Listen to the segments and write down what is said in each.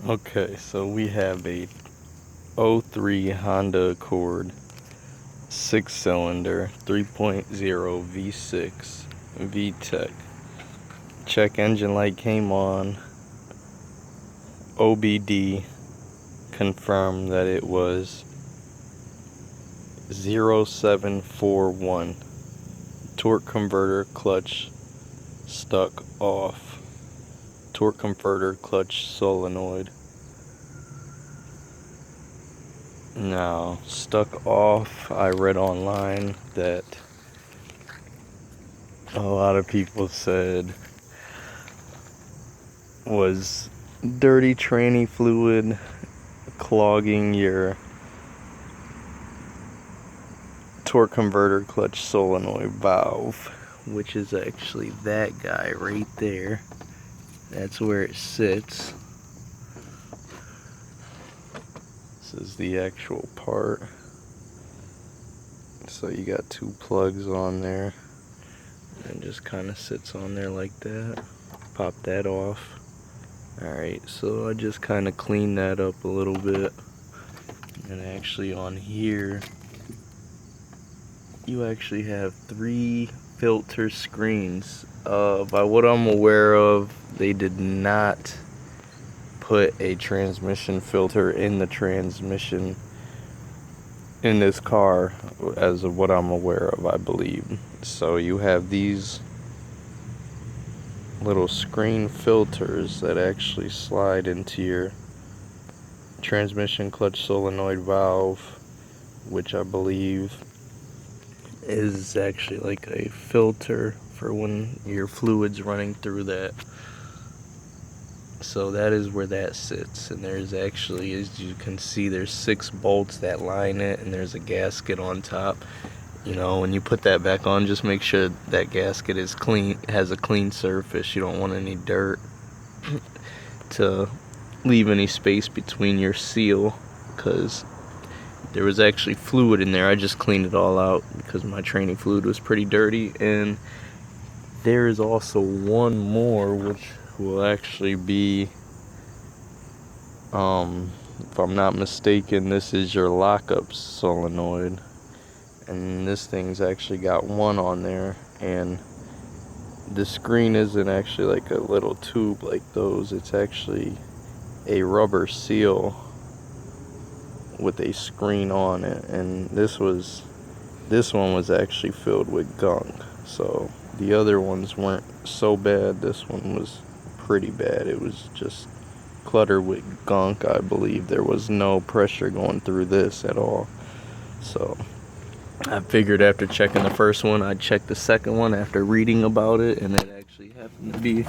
Okay, so we have a '03 Honda Accord 6-cylinder 3.0 V6 VTEC. Check engine light came on. OBD confirmed that it was 0741. Torque converter clutch stuck off. Torque converter clutch solenoid. Now, stuck off, I read online that a lot of people said was dirty tranny fluid clogging your torque converter clutch solenoid valve, which is actually that guy right there. That's where it sits. This is the actual part. So you got two plugs on there, and it just kind of sits on there like that. Pop that off. Alright, so I just kind of cleaned that up a little bit. And actually on here, you actually have 3 filter screens. By what I'm aware of, they did not put a transmission filter in the transmission in this car, as of what I'm aware of, I believe. So you have these little screen filters that actually slide into your transmission clutch solenoid valve, which I believe is actually like a filter for when your fluid's running through that. So that is where that sits, and there's actually, as you can see, there's 6 bolts that line it, and there's a gasket on top. You know, when you put that back on, just make sure that gasket is clean, has a clean surface. You don't want any dirt to leave any space between your seal, because there was actually fluid in there. I just cleaned it all out because my training fluid was pretty dirty. And there is also one more, which will actually be, if I'm not mistaken, this is your lockup solenoid. And this thing's actually got one on there, and the screen isn't actually like a little tube like those. It's actually a rubber seal with a screen on it, and this one was actually filled with gunk. So the other ones weren't so bad. This one was pretty bad. It was just cluttered with gunk. I believe there was no pressure going through this at all. So I figured after checking the first one, I'd check the second one after reading about it, and it actually happened to be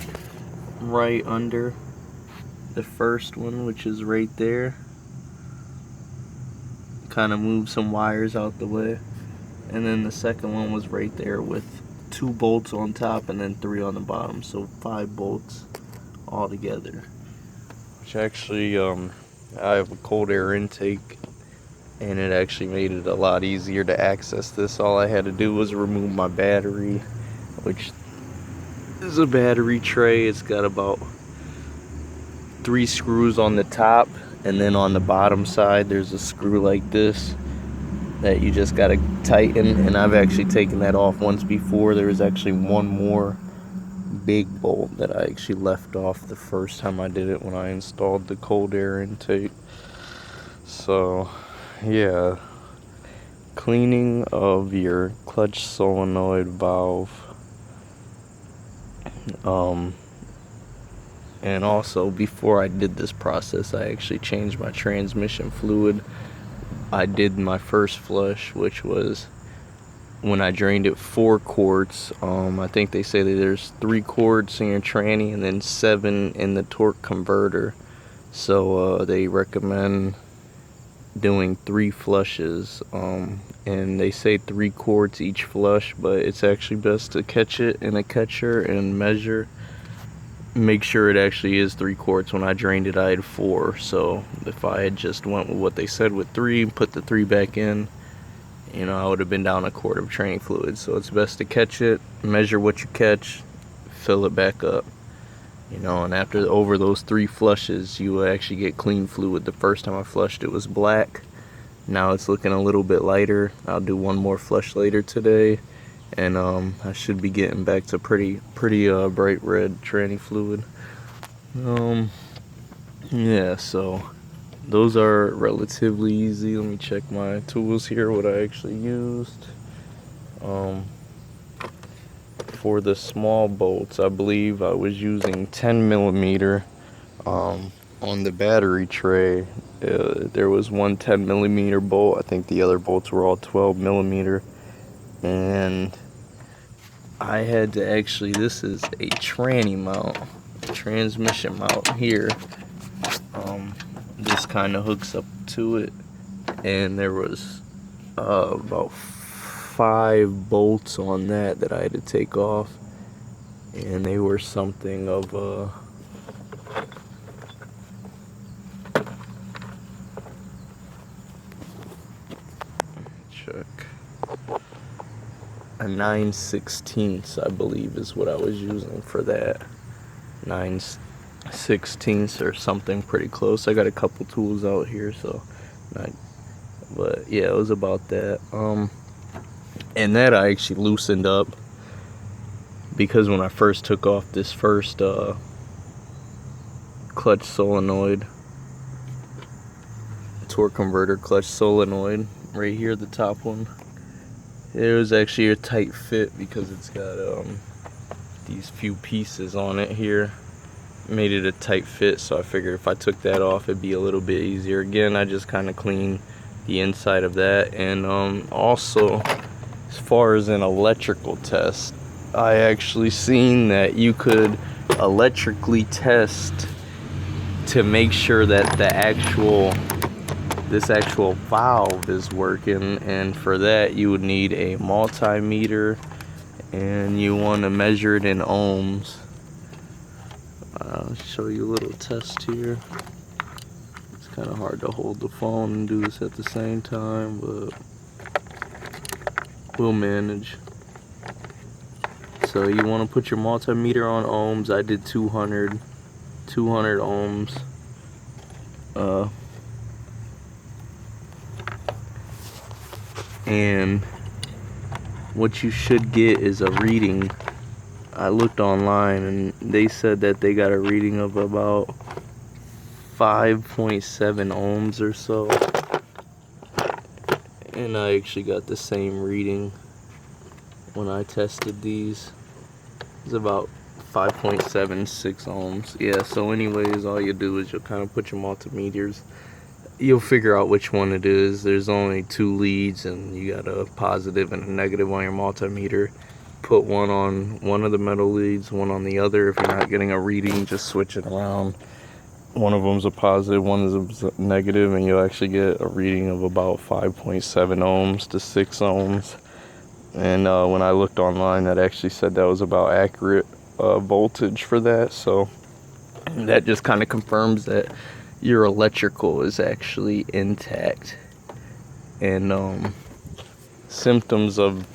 right under the first one, which is right there. Kind of moved some wires out the way, and then the second one was right there with 2 bolts on top and then 3 on the bottom, so 5 bolts all together. Which actually, I have a cold air intake, and it actually made it a lot easier to access this. All I had to do was remove my battery, which is a battery tray. It's got about 3 screws on the top, and then on the bottom side there's a screw like this that you just gotta tighten, and I've actually taken that off once before. There was actually one more big bolt that I actually left off the first time I did it when I installed the cold air intake. So yeah, cleaning of your clutch solenoid valve, and also before I did this process, I actually changed my transmission fluid. I did my first flush, which was when I drained it 4 quarts. I think they say that there's 3 quarts in your tranny and then 7 in the torque converter. So they recommend doing 3 flushes, and they say 3 quarts each flush, but it's actually best to catch it in a catcher and measure. Make sure it actually is 3 quarts. When I drained it, I had 4. So if I had just went with what they said with 3, put the 3 back in, you know, I would have been down a quart of training fluid. So it's best to catch it, measure what you catch, fill it back up. You know, and after over those 3 flushes, you will actually get clean fluid. The first time I flushed, it was black. Now it's looking a little bit lighter. I'll do one more flush later today, and I should be getting back to pretty bright red tranny fluid. Yeah, so those are relatively easy. Let me check my tools here, what I actually used. For the small bolts, I believe I was using 10 millimeter. On the battery tray, there was one 10 millimeter bolt. I think the other bolts were all 12 millimeter. And I had to actually, this is a tranny mount, transmission mount here. This kind of hooks up to it, and there was about 5 bolts on that I had to take off, and they were something of a a 9/16, I believe, is what I was using for that. 9/16 or something pretty close. I got a couple tools out here, so but yeah, it was about that. And that I actually loosened up because when I first took off this first clutch solenoid, torque converter clutch solenoid right here, the top one, it was actually a tight fit because it's got these few pieces on it here. Made it a tight fit, so I figured if I took that off, it'd be a little bit easier. Again, I just kind of cleaned the inside of that. And also, as far as an electrical test, I actually seen that you could electrically test to make sure that this actual valve is working, and for that you would need a multimeter, and you want to measure it in ohms. I'll show you a little test here. It's kind of hard to hold the phone and do this at the same time, but we'll manage. So you want to put your multimeter on ohms. I did 200 ohms. And what you should get is a reading. I looked online and they said that they got a reading of about 5.7 ohms or so. And I actually got the same reading when I tested these. It's about 5.76 ohms. Yeah, so anyways, all you do is you'll kind of put your multimeters. You'll figure out which one it is. There's only 2 leads, and you got a positive and a negative on your multimeter. Put one on one of the metal leads, one on the other. If you're not getting a reading, just switch it around. One of them's a positive, one is a negative, and you'll actually get a reading of about 5.7 ohms to 6 ohms. And when I looked online, that actually said that was about accurate voltage for that. So that just kind of confirms that your electrical is actually intact. And symptoms of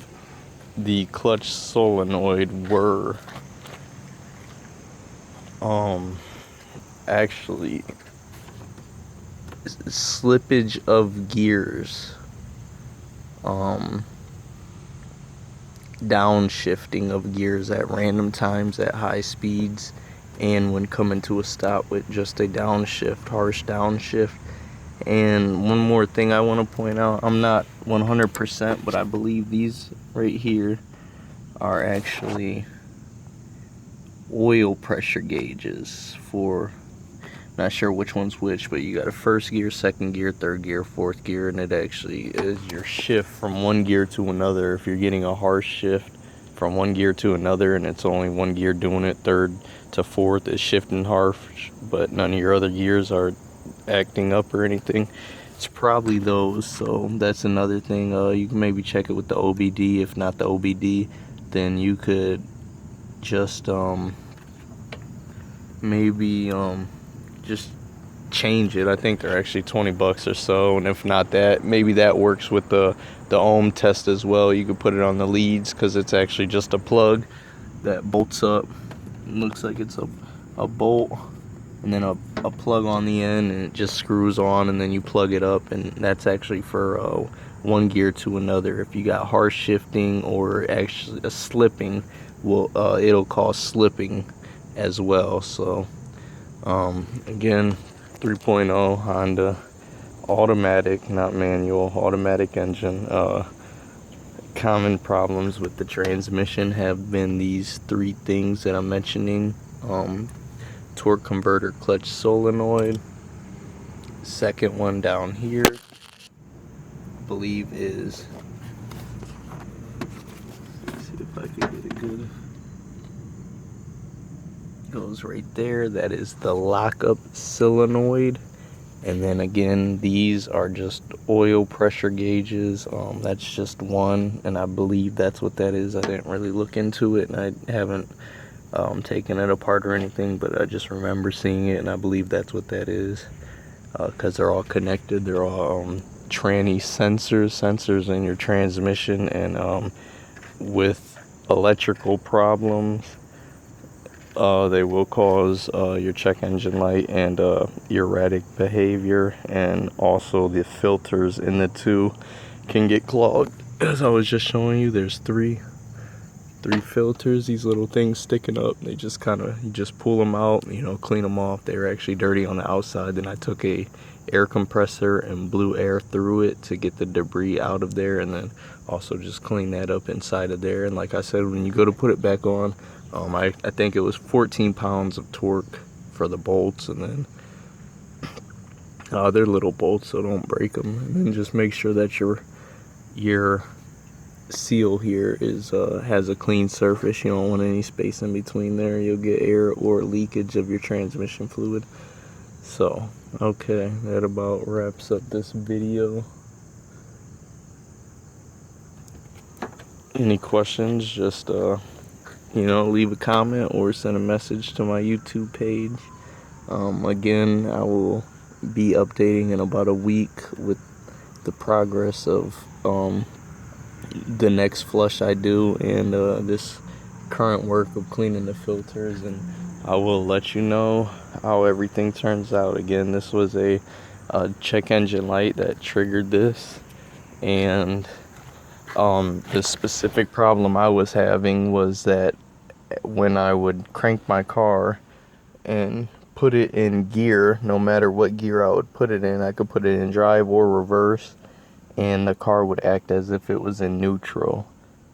the clutch solenoid were actually slippage of gears, downshifting of gears at random times at high speeds, and when coming to a stop with just a downshift, harsh downshift. And one more thing I want to point out, I'm not 100%, but I believe these right here are actually oil pressure gauges for, not sure which one's which, but you got a first gear, second gear, third gear, fourth gear, and it actually is your shift from one gear to another. If you're getting a harsh shift from one gear to another and it's only one gear doing it, third to fourth is shifting harsh, but none of your other gears are acting up or anything, it's probably those. So that's another thing. You can maybe check it with the OBD. If not the OBD, then you could just maybe just change it. I think they're actually $20 or so, and if not that, maybe that works with the ohm test as well. You could put it on the leads because it's actually just a plug that bolts up. It looks like it's a a bolt and then a plug on the end, and it just screws on, and then you plug it up, and that's actually for one gear to another. If you got harsh shifting or actually a slipping, it'll cause slipping as well. So again, 3.0 Honda, automatic, not manual, automatic engine. Common problems with the transmission have been these three things that I'm mentioning. Torque converter clutch solenoid. Second one down here, I believe is, let's see if I can get it good. Goes right there. That is the lockup solenoid. And then again, these are just oil pressure gauges. That's just one, and I believe that's what that is. I didn't really look into it, and I haven't taken it apart or anything, but I just remember seeing it, and I believe that's what that is, because they're all connected. They're all tranny sensors in your transmission, and with electrical problems, they will cause your check engine light and erratic behavior, and also the filters in the two can get clogged. As I was just showing you, there's three filters, these little things sticking up. They just you just pull them out, clean them off. They were actually dirty on the outside. Then I took a air compressor and blew air through it to get the debris out of there, and then also just clean that up inside of there. And like I said, when you go to put it back on, I think it was 14 pounds of torque for the bolts, and then they're little bolts, so don't break them. And then just make sure that your seal here has a clean surface. You don't want any space in between there. You'll get air or leakage of your transmission fluid. So okay, that about wraps up this video. Any questions, just leave a comment or send a message to my YouTube page. Again, I will be updating in about a week with the progress of the next flush I do, and this current work of cleaning the filters, and I will let you know how everything turns out. Again, this was a check engine light that triggered this, and the specific problem I was having was that when I would crank my car and put it in gear, no matter what gear I would put it in, I could put it in drive or reverse, and the car would act as if it was in neutral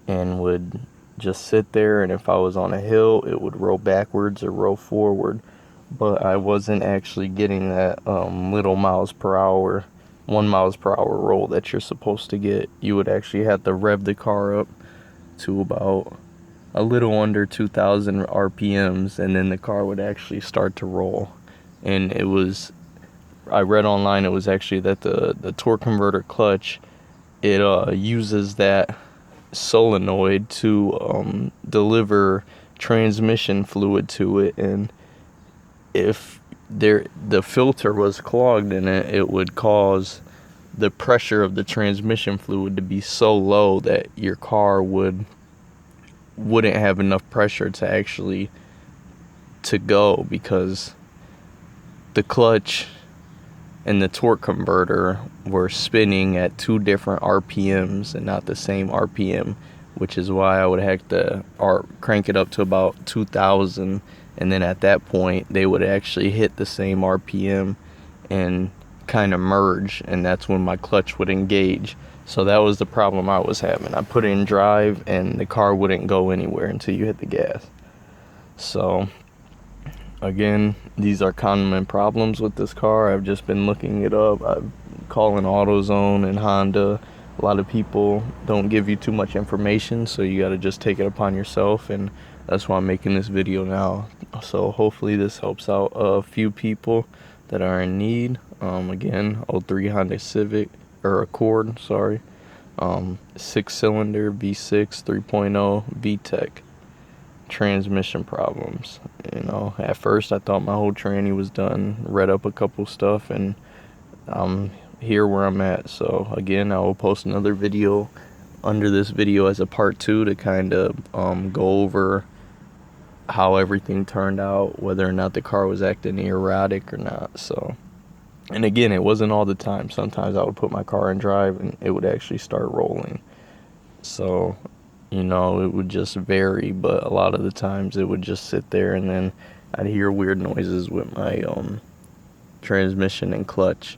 and would just sit there, and if I was on a hill, it would roll backwards or roll forward. But I wasn't actually getting that little miles per hour, 1 miles per hour roll that you're supposed to get. You would actually have to rev the car up to about a little under 2,000 RPMs, and then the car would actually start to roll. And I read online, it was actually that the torque converter clutch, it uses that solenoid to deliver transmission fluid to it, and if the filter was clogged in it, it would cause the pressure of the transmission fluid to be so low that your car wouldn't have enough pressure to go, because the clutch and the torque converter were spinning at two different RPMs and not the same RPM, which is why I would have to crank it up to about 2,000, and then at that point they would actually hit the same RPM and kind of merge, and that's when my clutch would engage. So that was the problem I was having. I put it in drive and the car wouldn't go anywhere until you hit the gas. So again, these are common problems with this car. I've just been looking it up. I'm calling AutoZone and Honda. A lot of people don't give you too much information, so you got to just take it upon yourself, and that's why I'm making this video now. So hopefully this helps out a few people that are in need. Again, 03 Honda Civic, or Accord, sorry. 6-cylinder V6 3.0 VTEC. Transmission problems. At first I thought my whole tranny was done. Read up a couple stuff, and I'm here where I'm at. So again, I will post another video under this video as a part 2 to kind of go over how everything turned out, whether or not the car was acting erratic or not. So, and again, it wasn't all the time. Sometimes I would put my car in drive and it would actually start rolling. So, you know, it would just vary, but a lot of the times it would just sit there, and then I'd hear weird noises with my transmission and clutch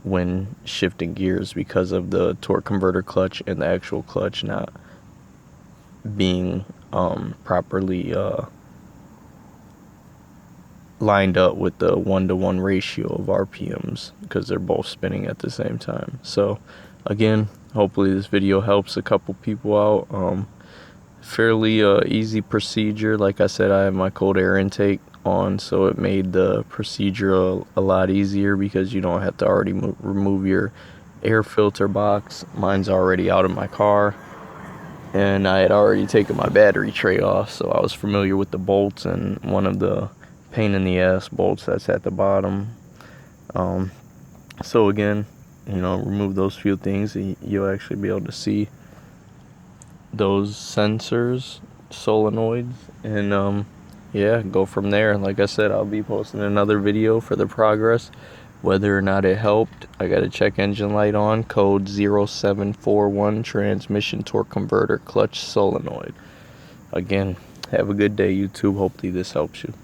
when shifting gears because of the torque converter clutch and the actual clutch not being properly lined up with the 1-to-1 ratio of RPMs, because they're both spinning at the same time. So again, hopefully this video helps a couple people out. Fairly easy procedure. Like I said, I have my cold air intake on, so it made the procedure a lot easier, because you don't have to already remove your air filter box. Mine's already out of my car, and I had already taken my battery tray off, so I was familiar with the bolts and one of the pain in the ass bolts that's at the bottom. So again, you know, remove those few things, and you'll actually be able to see those sensors, solenoids, and yeah, go from there. Like I said, I'll be posting another video for the progress, whether or not it helped. I got a check engine light on, code 0741, transmission torque converter clutch solenoid. Again, have a good day, YouTube. Hopefully this helps you.